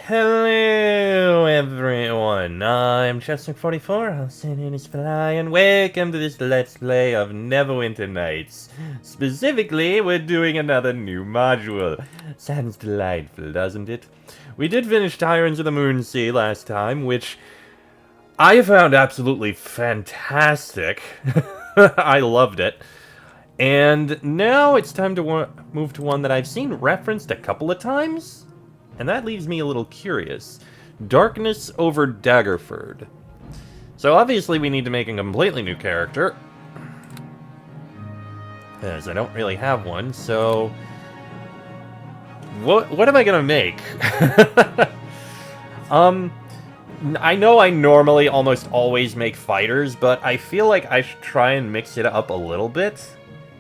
Hello, everyone. I'm Chester44, also known as Fly, and welcome to this Let's Play of Neverwinter Nights. Specifically, we're doing another new module. Sounds delightful, doesn't it? We did finish Tyrants of the Moonsea last time, which I found absolutely fantastic. I loved it. And now it's time to move to one that I've seen referenced a couple of times. And that leaves me a little curious. Darkness over Daggerford. So obviously we need to make a completely new character. Because I don't really have one, so... What am I gonna make? I know I normally almost always make fighters, but I feel like I should try and mix it up a little bit.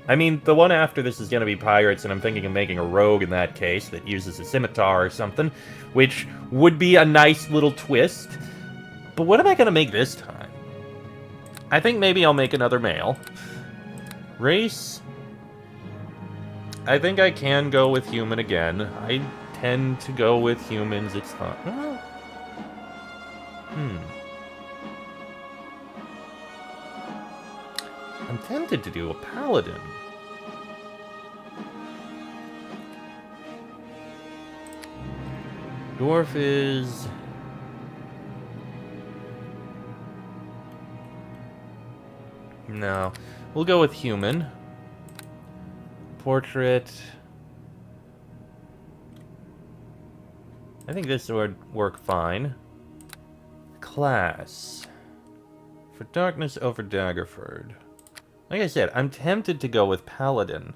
I mean, the one after this is going to be pirates, and I'm thinking of making a rogue in that case that uses a scimitar or something, which would be a nice little twist. But what am I going to make this time? I think maybe I'll make another male. Race? I think I can go with human again. I tend to go with humans. It's fun. I'm tempted to do a paladin. Dwarf is... No. We'll go with human. Portrait... I think this would work fine. Class. For Darkness over Daggerford. Like I said, I'm tempted to go with Paladin.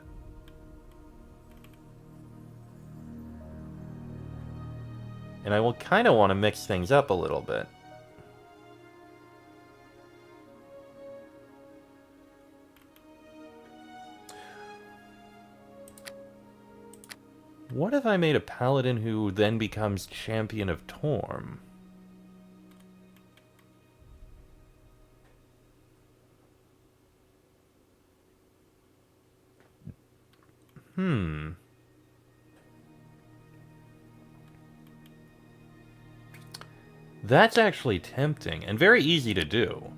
And I will kind of want to mix things up a little bit. What if I made a Paladin who then becomes Champion of Torm? That's actually tempting, and very easy to do.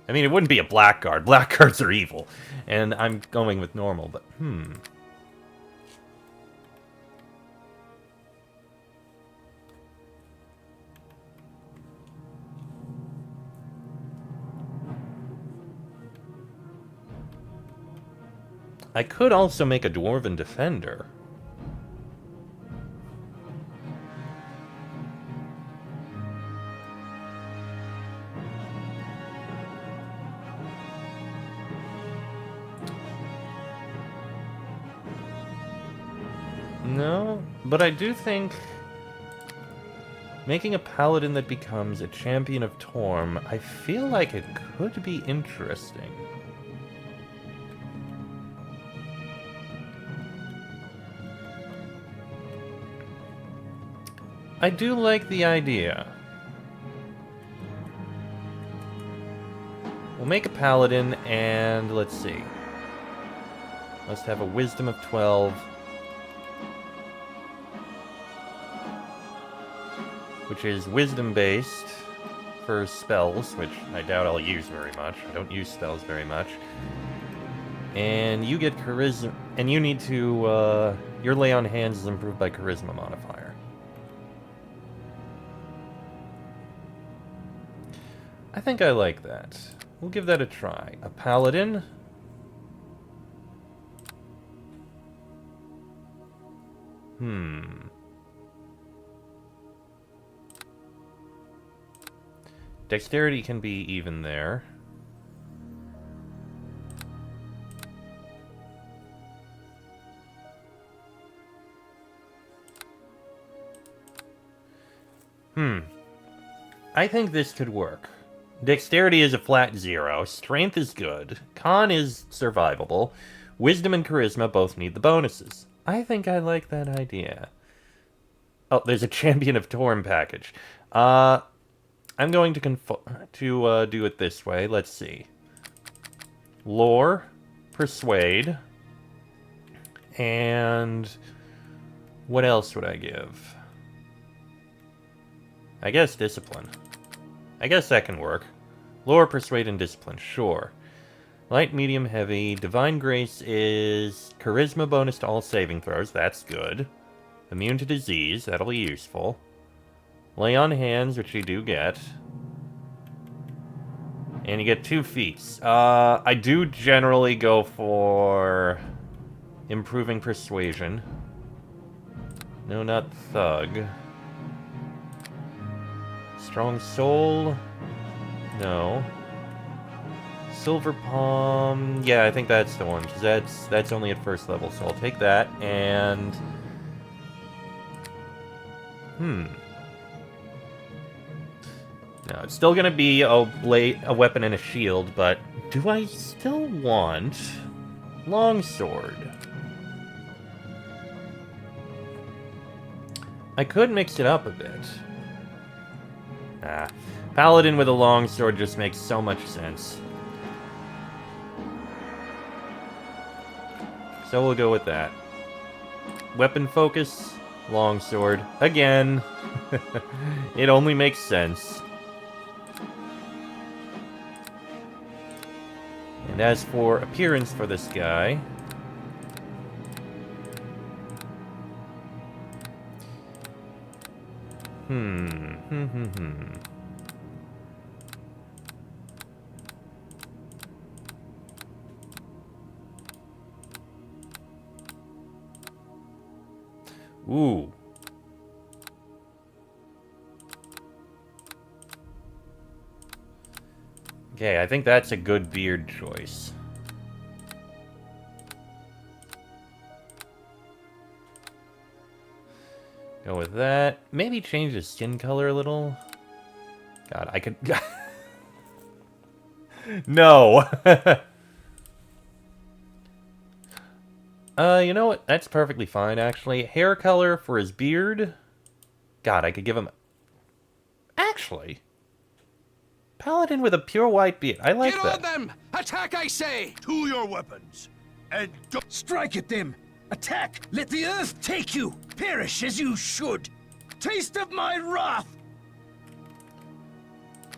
I mean, it wouldn't be a blackguard. Blackguards are evil. And I'm going with normal, but I could also make a Dwarven Defender. No, but I do think making a Paladin that becomes a Champion of Torm, I feel like it could be interesting. I do like the idea. We'll make a Paladin, and let's see. Must have a Wisdom of 12. Which is Wisdom-based for spells, which I doubt I'll use very much. I don't use spells very much. And you get Charisma, and you need to, your Lay on Hands is improved by Charisma modifier. I think I like that. We'll give that a try. A Paladin. Dexterity can be even there. I think this could work. Dexterity is a flat 0. Strength is good. Con is survivable. Wisdom and Charisma both need the bonuses. I think I like that idea. Oh, there's a Champion of Torm package. I'm going to do it this way. Let's see. Lore, Persuade, And what else would I give? I guess discipline. I guess that can work. Lower persuade and discipline, sure. Light, medium, heavy. Divine grace is charisma bonus to all saving throws. That's good. Immune to disease. That'll be useful. Lay on hands, which you do get. And you get 2 feats. I do generally go for improving persuasion. No, not thug. Strong soul. No. Silver palm. Yeah, I think that's the one, because that's only at first level. So I'll take that and. No, it's still gonna be a weapon and a shield, but do I still want longsword? I could mix it up a bit. Paladin with a longsword just makes so much sense. So we'll go with that. Weapon focus, longsword. Again, it only makes sense. And as for appearance for this guy... Ooh. Okay, I think that's a good beard choice. Go with that. Maybe change his skin color a little. God, I could... No! You know what? That's perfectly fine, actually. Hair color for his beard. God, I could give him... Actually... Paladin with a pure white beard. I like that. Get on them! Attack, I say! To your weapons, and don't Strike at them! Attack! Let the earth take you! Perish as you should! Taste of my wrath!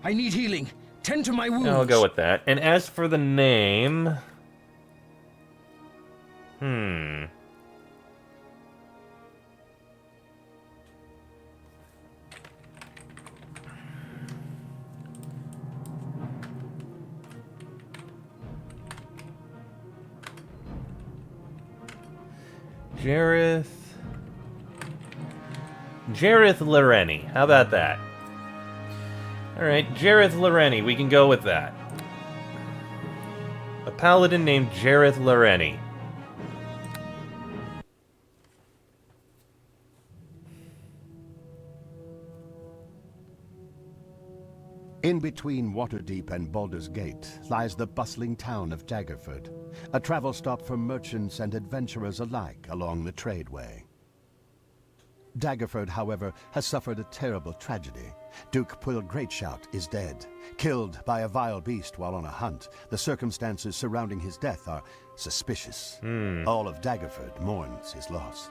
I need healing. Tend to my wounds. I'll go with that. And as for the name... Jareth Loreni. How about that? Alright, Jareth Loreni. We can go with that. A paladin named Jareth Loreni. In between Waterdeep and Baldur's Gate lies the bustling town of Daggerford, a travel stop for merchants and adventurers alike along the tradeway. Daggerford, however, has suffered a terrible tragedy. Duke Pwyll Greatshout is dead, killed by a vile beast while on a hunt. The circumstances surrounding his death are suspicious. All of Daggerford mourns his loss.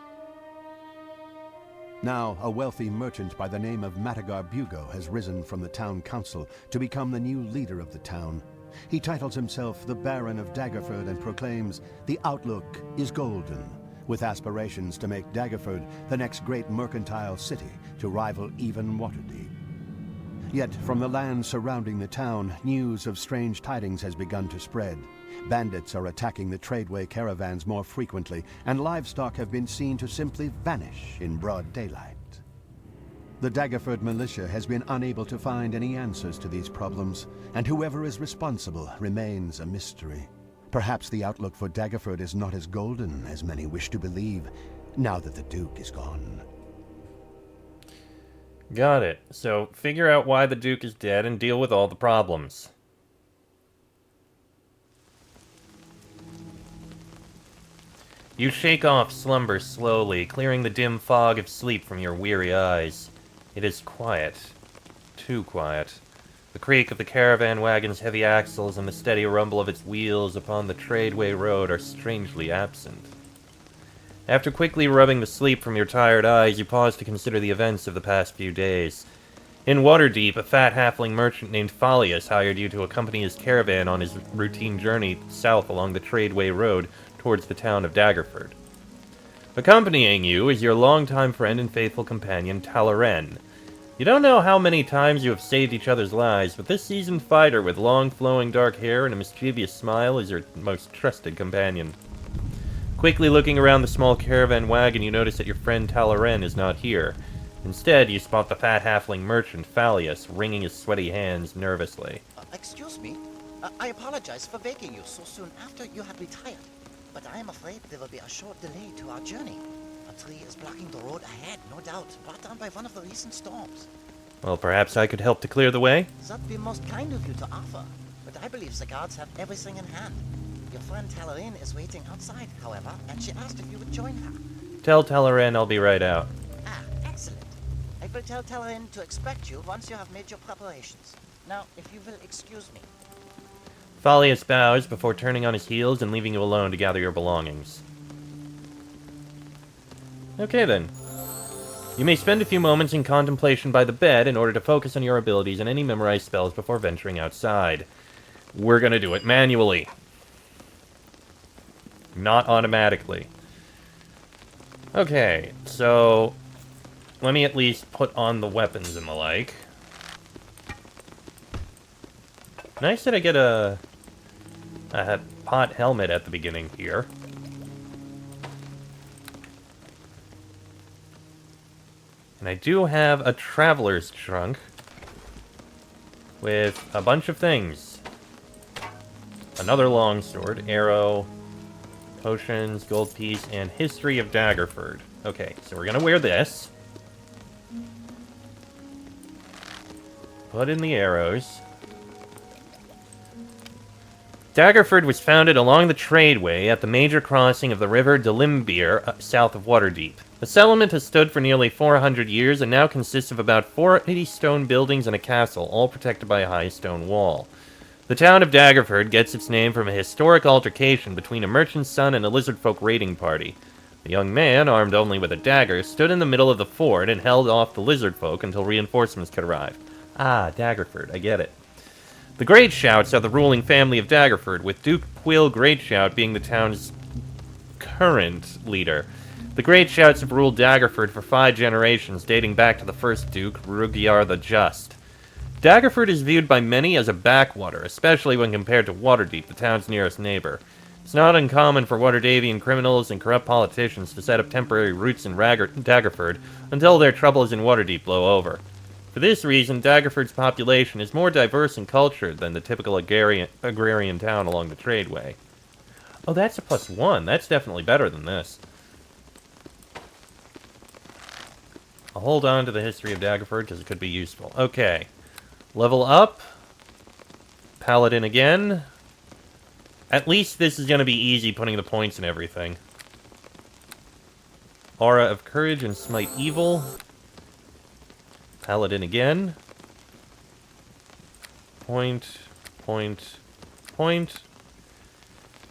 Now, a wealthy merchant by the name of Matagar Bugo has risen from the town council to become the new leader of the town. He titles himself the Baron of Daggerford and proclaims, "The outlook is golden," with aspirations to make Daggerford the next great mercantile city to rival even Waterdeep. Yet, from the land surrounding the town, news of strange tidings has begun to spread. Bandits are attacking the tradeway caravans more frequently, and livestock have been seen to simply vanish in broad daylight. The Daggerford militia has been unable to find any answers to these problems, and whoever is responsible remains a mystery. Perhaps the outlook for Daggerford is not as golden as many wish to believe, now that the Duke is gone. Got it. So, figure out why the Duke is dead and deal with all the problems. You shake off slumber slowly, clearing the dim fog of sleep from your weary eyes. It is quiet. Too quiet. The creak of the caravan wagon's heavy axles and the steady rumble of its wheels upon the tradeway road are strangely absent. After quickly rubbing the sleep from your tired eyes, you pause to consider the events of the past few days. In Waterdeep, a fat halfling merchant named Falius hired you to accompany his caravan on his routine journey south along the Tradeway Road towards the town of Daggerford. Accompanying you is your longtime friend and faithful companion, Talaren. You don't know how many times you have saved each other's lives, but this seasoned fighter with long flowing dark hair and a mischievous smile is your most trusted companion. Quickly looking around the small caravan wagon, you notice that your friend Talaren is not here. Instead, you spot the fat halfling merchant, Falius, wringing his sweaty hands nervously. Excuse me? I apologize for waking you so soon after you had retired. But I am afraid there will be a short delay to our journey. A tree is blocking the road ahead, no doubt, brought down by one of the recent storms. Well, perhaps I could help to clear the way? That'd be most kind of you to offer, but I believe the guards have everything in hand. Your friend Talaren is waiting outside, however, and she asked if you would join her. Tell Talaren I'll be right out. Ah, excellent. I will tell Talaren to expect you once you have made your preparations. Now, if you will excuse me. Falius bows before turning on his heels and leaving you alone to gather your belongings. Okay then. You may spend a few moments in contemplation by the bed in order to focus on your abilities and any memorized spells before venturing outside. We're gonna do it manually. Not automatically. Okay, so let me at least put on the weapons and the like. Nice that I get a pot helmet at the beginning here. And I do have a traveler's trunk with a bunch of things. Another longsword, arrow, potions, gold piece, and history of Daggerford. Okay, so we're gonna wear this. Put in the arrows. Daggerford was founded along the Tradeway at the major crossing of the river Delimbir, south of Waterdeep. The settlement has stood for nearly 400 years and now consists of about 40 stone buildings and a castle, all protected by a high stone wall. The town of Daggerford gets its name from a historic altercation between a merchant's son and a lizardfolk raiding party. The young man, armed only with a dagger, stood in the middle of the ford and held off the lizardfolk until reinforcements could arrive. Ah, Daggerford, I get it. The Greatshouts are the ruling family of Daggerford, with Duke Quill Greatshout being the town's current leader. The Greatshouts have ruled Daggerford for 5 generations, dating back to the first Duke, Rugyar the Just. Daggerford is viewed by many as a backwater, especially when compared to Waterdeep, the town's nearest neighbor. It's not uncommon for Waterdavian criminals and corrupt politicians to set up temporary roots in Daggerford until their troubles in Waterdeep blow over. For this reason, Daggerford's population is more diverse and cultured than the typical agrarian town along the Tradeway. Oh, that's a +1. That's definitely better than this. I'll hold on to the history of Daggerford because it could be useful. Okay. Level up. Paladin again. At least this is going to be easy putting the points and everything. Aura of Courage and Smite Evil. Paladin again. Point.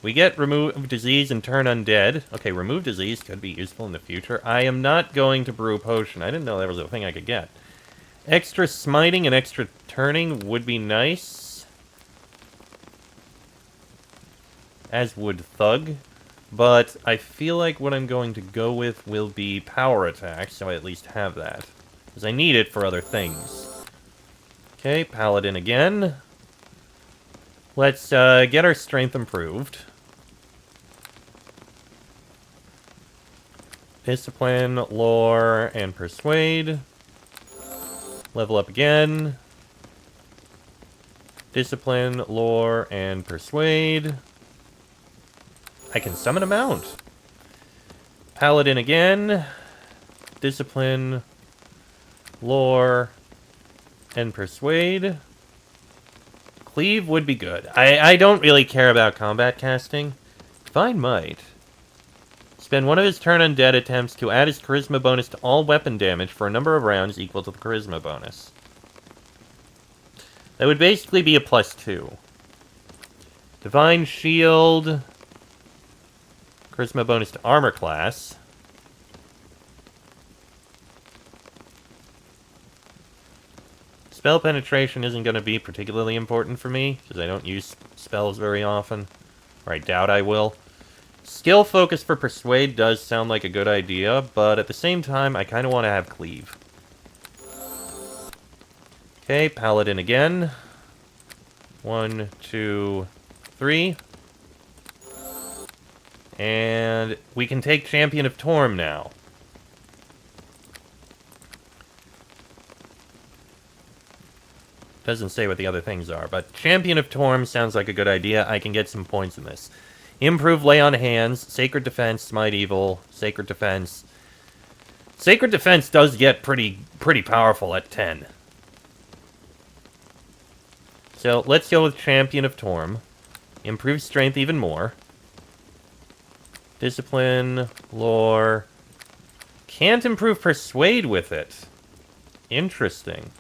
We get Remove Disease and Turn Undead. Okay, Remove Disease could be useful in the future. I am not going to brew a potion. I didn't know there was a thing I could get. Extra Smiting and extra Turning would be nice. As would Thug. But I feel like what I'm going to go with will be Power Attack, so I at least have that. Because I need it for other things. Okay, Paladin again. Let's get our strength improved. Discipline, Lore, and Persuade. Level up again. Discipline, Lore, and Persuade. I can summon a mount. Paladin again. Discipline, Lore, and Persuade. Cleave would be good. I don't really care about combat casting. Divine Might. Spend one of his turn undead attempts to add his charisma bonus to all weapon damage for a number of rounds equal to the charisma bonus. That would basically be a +2. Divine Shield. Charisma bonus to armor class. Spell penetration isn't going to be particularly important for me, because I don't use spells very often. Or I doubt I will. Skill focus for Persuade does sound like a good idea, but at the same time, I kind of want to have Cleave. Okay, Paladin again. 1, 2, 3. And we can take Champion of Torm now. Doesn't say what the other things are, but Champion of Torm sounds like a good idea. I can get some points in this. Improve Lay on Hands, Sacred Defense, Smite Evil, Sacred Defense. Sacred Defense does get pretty powerful at 10. So let's go with Champion of Torm. Improve Strength even more. Discipline, Lore. Can't improve Persuade with it. Interesting.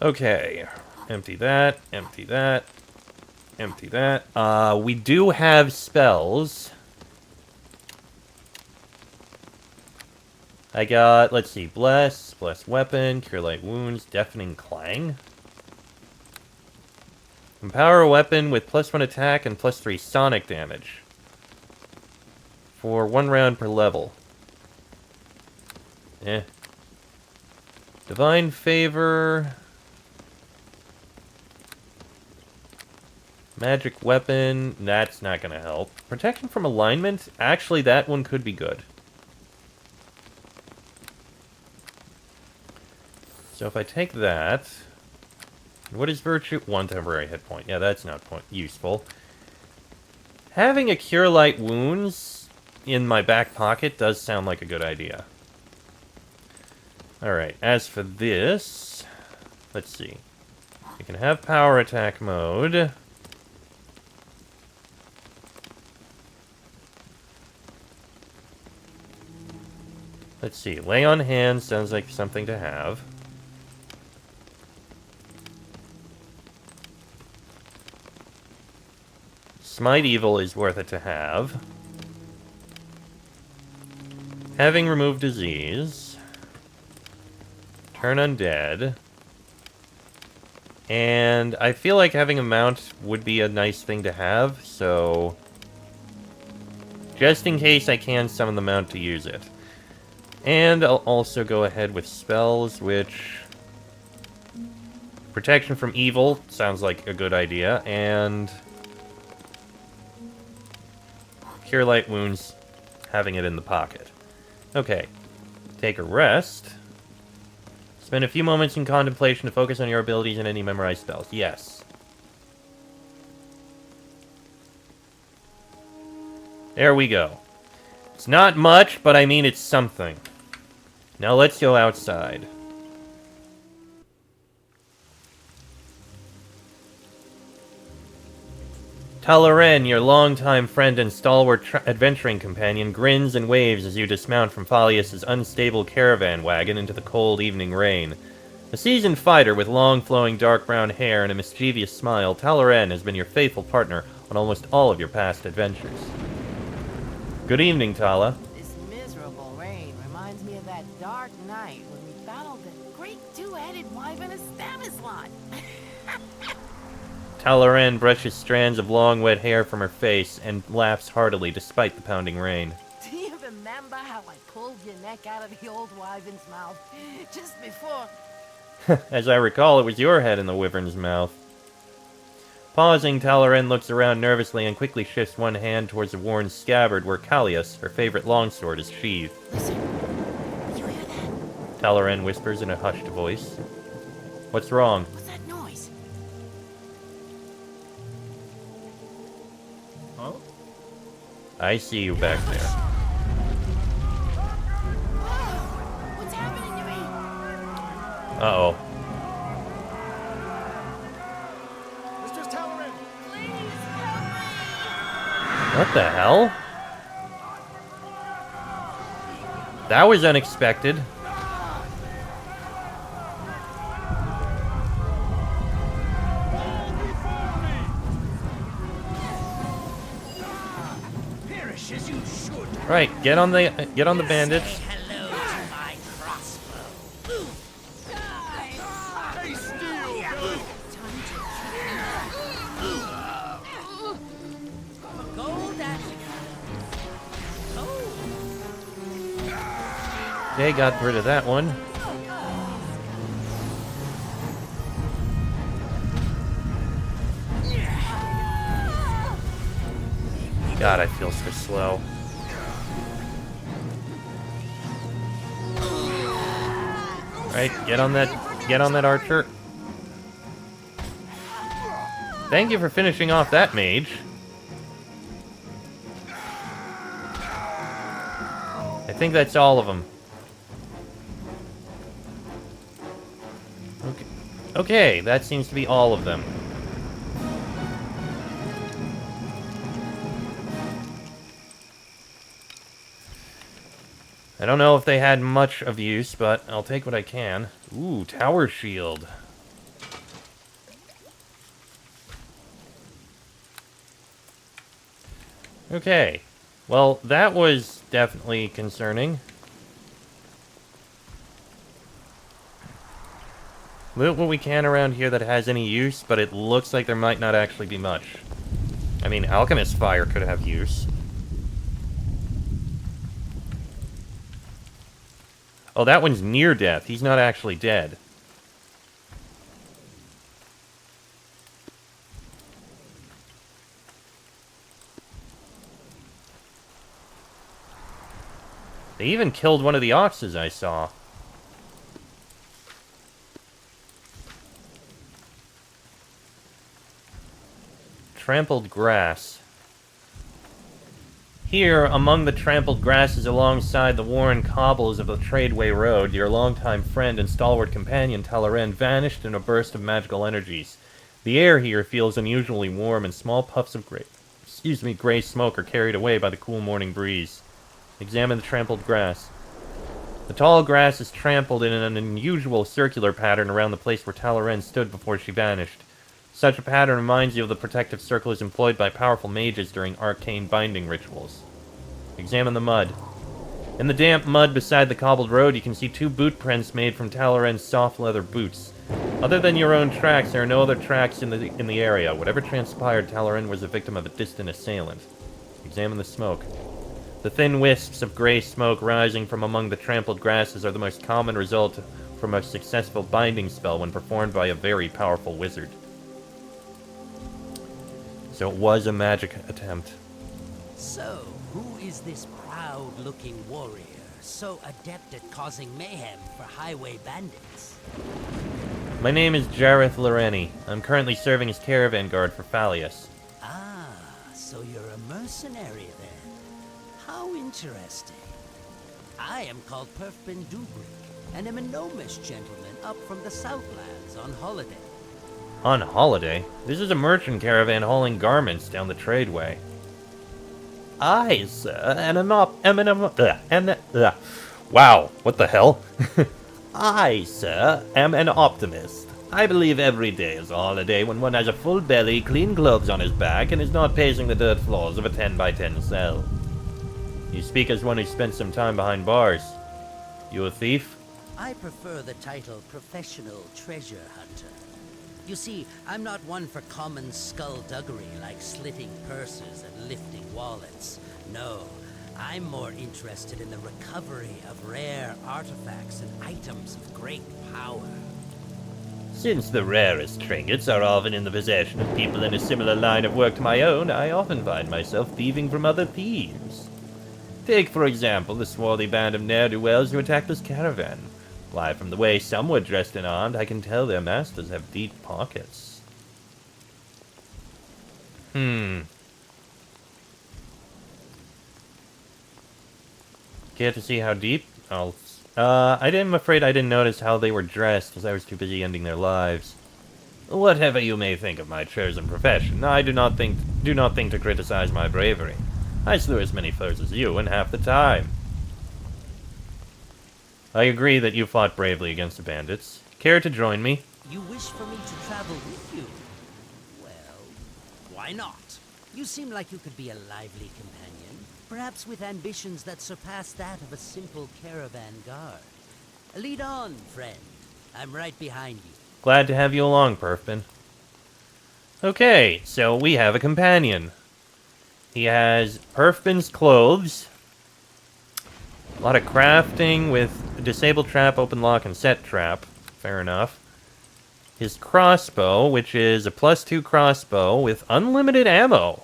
Okay. Empty that, empty that, empty that. We do have spells. I got, let's see, Bless Weapon, Cure Light Wounds, Deafening Clang. Empower a weapon with +1 attack and +3 sonic damage. For 1 round per level. Divine Favor. Magic Weapon, that's not going to help. Protection from Alignment, actually that one could be good. So if I take that... What is Virtue? 1 temporary hit point. Yeah, that's not useful. Having a Cure Light Wounds in my back pocket does sound like a good idea. Alright, as for this... Let's see. We can have Power Attack mode... Let's see, Lay on Hands sounds like something to have. Smite Evil is worth it to have. Having Removed Disease. Turn Undead. And I feel like having a mount would be a nice thing to have, so... Just in case I can summon the mount to use it. And I'll also go ahead with spells, which... Protection from Evil sounds like a good idea, and... Cure Light Wounds, having it in the pocket. Okay. Take a rest. Spend a few moments in contemplation to focus on your abilities and any memorized spells. Yes. There we go. It's not much, but I mean it's something. Now let's go outside. Talaren, your longtime friend and stalwart adventuring companion, grins and waves as you dismount from Falius's unstable caravan wagon into the cold evening rain. A seasoned fighter with long flowing dark brown hair and a mischievous smile, Talaren has been your faithful partner on almost all of your past adventures. Good evening, Tala. This miserable rain reminds me of that dark night when we battled the great two-headed wyvern Stanislaus. Talaren brushes strands of long wet hair from her face and laughs heartily despite the pounding rain. Do you remember how I pulled your neck out of the old wyvern's mouth just before... As I recall, it was your head in the wyvern's mouth. Pausing, Talaren looks around nervously and quickly shifts one hand towards a worn scabbard where Callias, her favorite longsword, is sheathed. Listen, you hear that? Talaren whispers in a hushed voice. What's wrong? What's that noise? Huh? I see you back there. What's happening to me? Uh-oh. Mistress Talarin! Please help me! What the hell? That was unexpected. Perish as you should. Right, get on the bandits. Hello to my crossbow. Okay, got rid of that one. God, I feel so slow. Right, get on that archer. Thank you for finishing off that mage. I think that's all of them. Okay, that seems to be all of them. I don't know if they had much of use, but I'll take what I can. Ooh, tower shield. Okay. Well, that was definitely concerning. Loot what we can around here that has any use, but it looks like there might not actually be much. I mean, Alchemist Fire could have use. Oh, that one's near death. He's not actually dead. They even killed one of the oxes I saw. Trampled grass. Here, among the trampled grasses alongside the worn cobbles of the Tradeway Road, your longtime friend and stalwart companion Talaren vanished in a burst of magical energies. The air here feels unusually warm, and small puffs of gray smoke are carried away by the cool morning breeze. Examine the trampled grass. The tall grass is trampled in an unusual circular pattern around the place where Talaren stood before she vanished. Such a pattern reminds you of the protective circles employed by powerful mages during arcane binding rituals. Examine the mud. In the damp mud beside the cobbled road, you can see 2 boot prints made from Talaren's soft leather boots. Other than your own tracks, there are no other tracks in the area. Whatever transpired, Talaren was the victim of a distant assailant. Examine the smoke. The thin wisps of gray smoke rising from among the trampled grasses are the most common result from a successful binding spell when performed by a very powerful wizard. So it was a magic attempt. So, who is this proud-looking warrior, so adept at causing mayhem for highway bandits? My name is Jareth Loreni. I'm currently serving as caravan guard for Phalius. Ah, so you're a mercenary then. How interesting. I am called Perfben Dubrik, and am a gnomish gentleman up from the Southlands on holiday. On holiday? This is a merchant caravan hauling garments down the tradeway. I, sir, wow, what the hell? I, sir, am an optimist. I believe every day is a holiday when one has a full belly, clean clothes on his back, and is not pacing the dirt floors of a 10-by-10 cell. You speak as one who spent some time behind bars. You a thief? I prefer the title Professional Treasure Hunter. You see, I'm not one for common skullduggery like slitting purses and lifting wallets. No, I'm more interested in the recovery of rare artifacts and items of great power. Since the rarest trinkets are often in the possession of people in a similar line of work to my own, I often find myself thieving from other thieves. Take, for example, the swarthy band of ne'er-do-wells who attacked this caravan. Why, from the way some were dressed and armed, I can tell their masters have deep pockets. Care to see how deep? I'm afraid I didn't notice how they were dressed, as I was too busy ending their lives. Whatever you may think of my chosen profession, I do not think to criticize my bravery. I slew as many foes as you in half the time. I agree that you fought bravely against the bandits. Care to join me? You wish for me to travel with you? Well, why not? You seem like you could be a lively companion, perhaps with ambitions that surpass that of a simple caravan guard. Lead on, friend. I'm right behind you. Glad to have you along, Perfben. Okay, so we have a companion. He has Perfben's clothes. A lot of crafting with disable trap, open lock, and set trap. Fair enough. His crossbow, which is a +2 crossbow with unlimited ammo.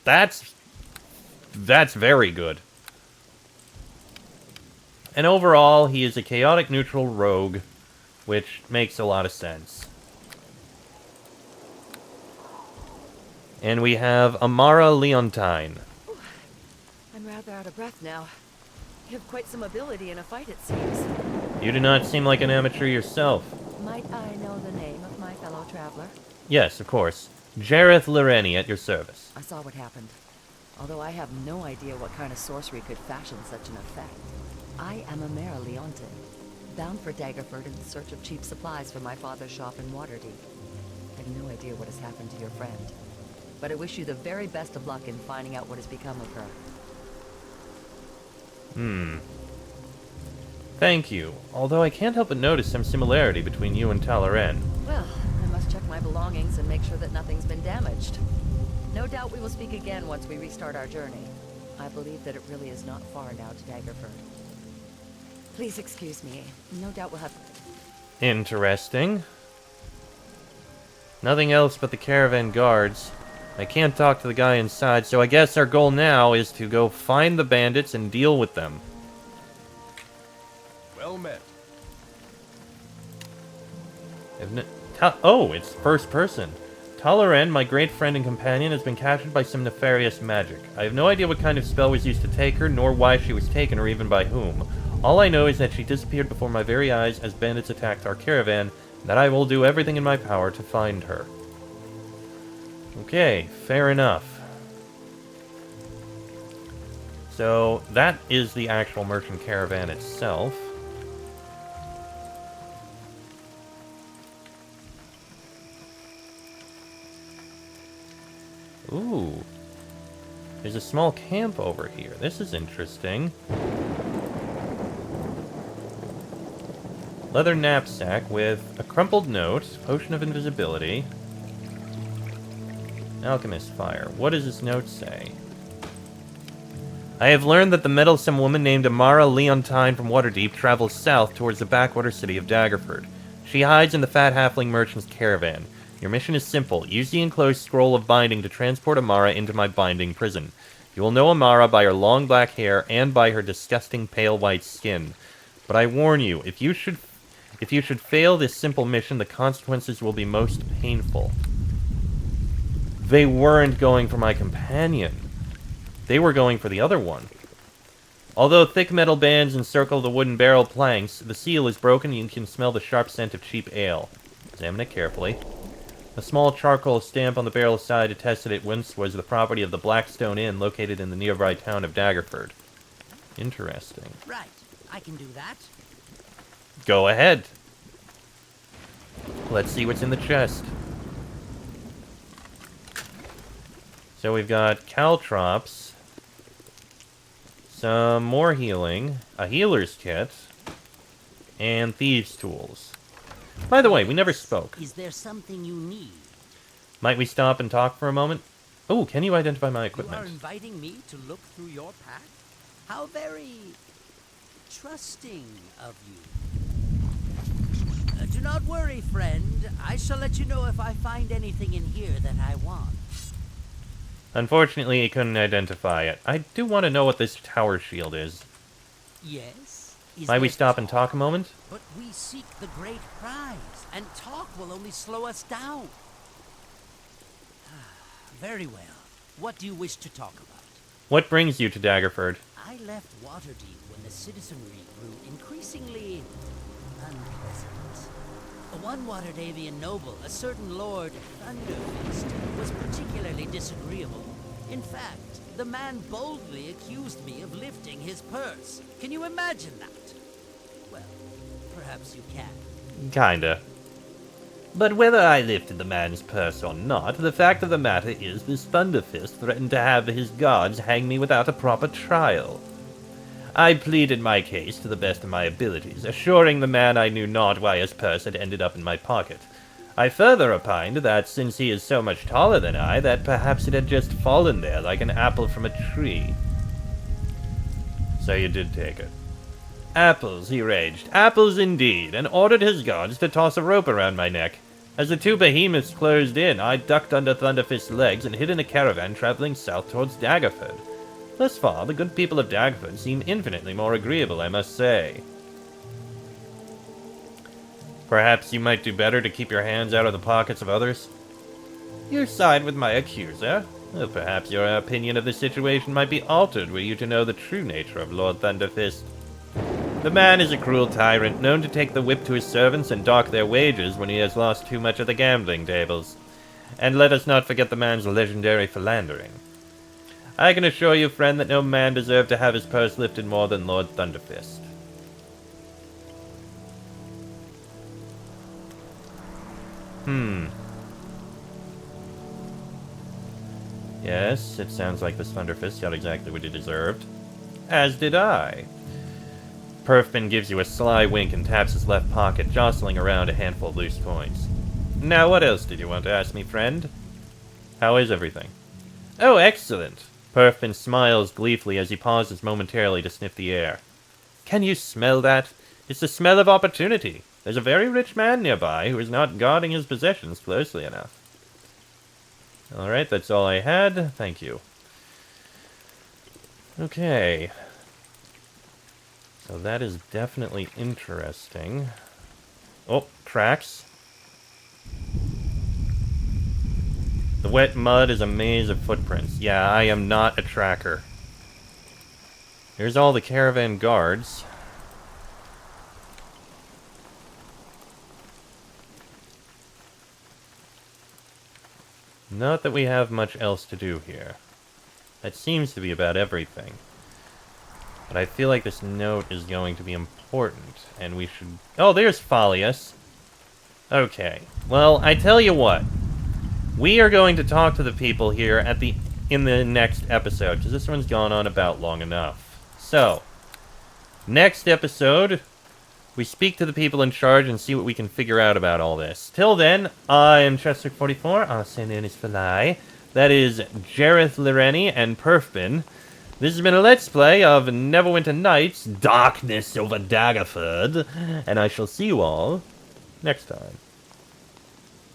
That's very good. And overall, he is a chaotic neutral rogue, which makes a lot of sense. And we have Amara Leontine. I'm rather out of breath now. You have quite some ability in a fight, it seems. You do not seem like an amateur yourself. Might I know the name of my fellow traveler? Yes, of course. Jareth Loreni at your service. I saw what happened. Although I have no idea what kind of sorcery could fashion such an effect. I am Amara Leontine, bound for Daggerford in search of cheap supplies for my father's shop in Waterdeep. I have no idea what has happened to your friend, but I wish you the very best of luck in finding out what has become of her. Thank you. Although I can't help but notice some similarity between you and Talaran. Well, I must check my belongings and make sure that nothing's been damaged. No doubt we will speak again once we restart our journey. I believe that it really is not far now to Daggerford. Please excuse me. No doubt we'll have... Interesting. Nothing else but the caravan guards. I can't talk to the guy inside, so I guess our goal now is to go find the bandits and deal with them. Well met. Oh, it's first person. Talaran, my great friend and companion, has been captured by some nefarious magic. I have no idea what kind of spell was used to take her, nor why she was taken, or even by whom. All I know is that she disappeared before my very eyes as bandits attacked our caravan, and that I will do everything in my power to find her. Okay, fair enough. So, that is the actual merchant caravan itself. Ooh. There's a small camp over here. This is interesting. Leather knapsack with a crumpled note, potion of invisibility, alchemist fire. What does this note say? I have learned that the meddlesome woman named Amara Leontine from Waterdeep travels south towards the backwater city of Daggerford. She hides in the fat halfling merchant's caravan. Your mission is simple. Use the enclosed scroll of binding to transport Amara into my binding prison. You will know Amara by her long black hair and by her disgusting pale white skin. But I warn you, if you should fail this simple mission, the consequences will be most painful. They weren't going for my companion. They were going for the other one. Although thick metal bands encircle the wooden barrel planks, the seal is broken and you can smell the sharp scent of cheap ale. Examine it carefully. A small charcoal stamp on the barrel side attests that it once was the property of the Blackstone Inn located in the nearby town of Daggerford. Interesting. Right, I can do that. Go ahead. Let's see what's in the chest. So we've got caltrops, some more healing, a healer's kit, and thieves' tools. By the way, we never spoke. Is there something you need? Might we stop and talk for a moment? Oh, can you identify my You equipment? are inviting me to look through your pack? How very trusting of you. Do not worry, friend. I shall let you know if I find anything in here that I want. Unfortunately, he couldn't identify it. I do want to know what this tower shield is. Yes? Might we stop and talk a moment? But we seek the great prize, and talk will only slow us down. Very well. What do you wish to talk about? What brings you to Daggerford? I left Waterdeep when the citizenry grew increasingly unpleasant. One Waterdavian noble, a certain Lord Thunderfist, was particularly disagreeable. In fact, the man boldly accused me of lifting his purse. Can you imagine that? Well, perhaps you can. Kinda. But whether I lifted the man's purse or not, the fact of the matter is this Thunderfist threatened to have his guards hang me without a proper trial. I pleaded my case to the best of my abilities, assuring the man I knew not why his purse had ended up in my pocket. I further opined that since he is so much taller than I, that perhaps it had just fallen there like an apple from a tree. So you did take it. Apples, he raged. Apples indeed, and ordered his guards to toss a rope around my neck. As the two behemoths closed in, I ducked under Thunderfist's legs and hid in a caravan traveling south towards Daggerford. Thus far, the good people of Daggerford seem infinitely more agreeable, I must say. Perhaps you might do better to keep your hands out of the pockets of others? You side with my accuser? Well, perhaps your opinion of the situation might be altered were you to know the true nature of Lord Thunderfist. The man is a cruel tyrant, known to take the whip to his servants and dock their wages when he has lost too much at the gambling tables. And let us not forget the man's legendary philandering. I can assure you, friend, that no man deserved to have his purse lifted more than Lord Thunderfist. Yes, it sounds like this Thunderfist got exactly what he deserved. As did I. Perfman gives you a sly wink and taps his left pocket, jostling around a handful of loose coins. Now, what else did you want to ask me, friend? How is everything? Oh, excellent! Perfman smiles gleefully as he pauses momentarily to sniff the air. Can you smell that? It's the smell of opportunity. There's a very rich man nearby who is not guarding his possessions closely enough. Alright, that's all I had. Thank you. Okay. So that is definitely interesting. Oh, tracks. The wet mud is a maze of footprints. Yeah, I am not a tracker. Here's all the caravan guards. Not that we have much else to do here. That seems to be about everything. But I feel like this note is going to be important, and we should... Oh, there's Folius. Okay. Well, I tell you what. We are going to talk to the people here in the next episode, because this one's gone on about long enough. So, next episode, we speak to the people in charge and see what we can figure out about all this. Till then, I am Chester44, also known as Fly. That is Jareth Lireni and Perfbin. This has been a Let's Play of Neverwinter Nights, Darkness over Daggerford, and I shall see you all next time.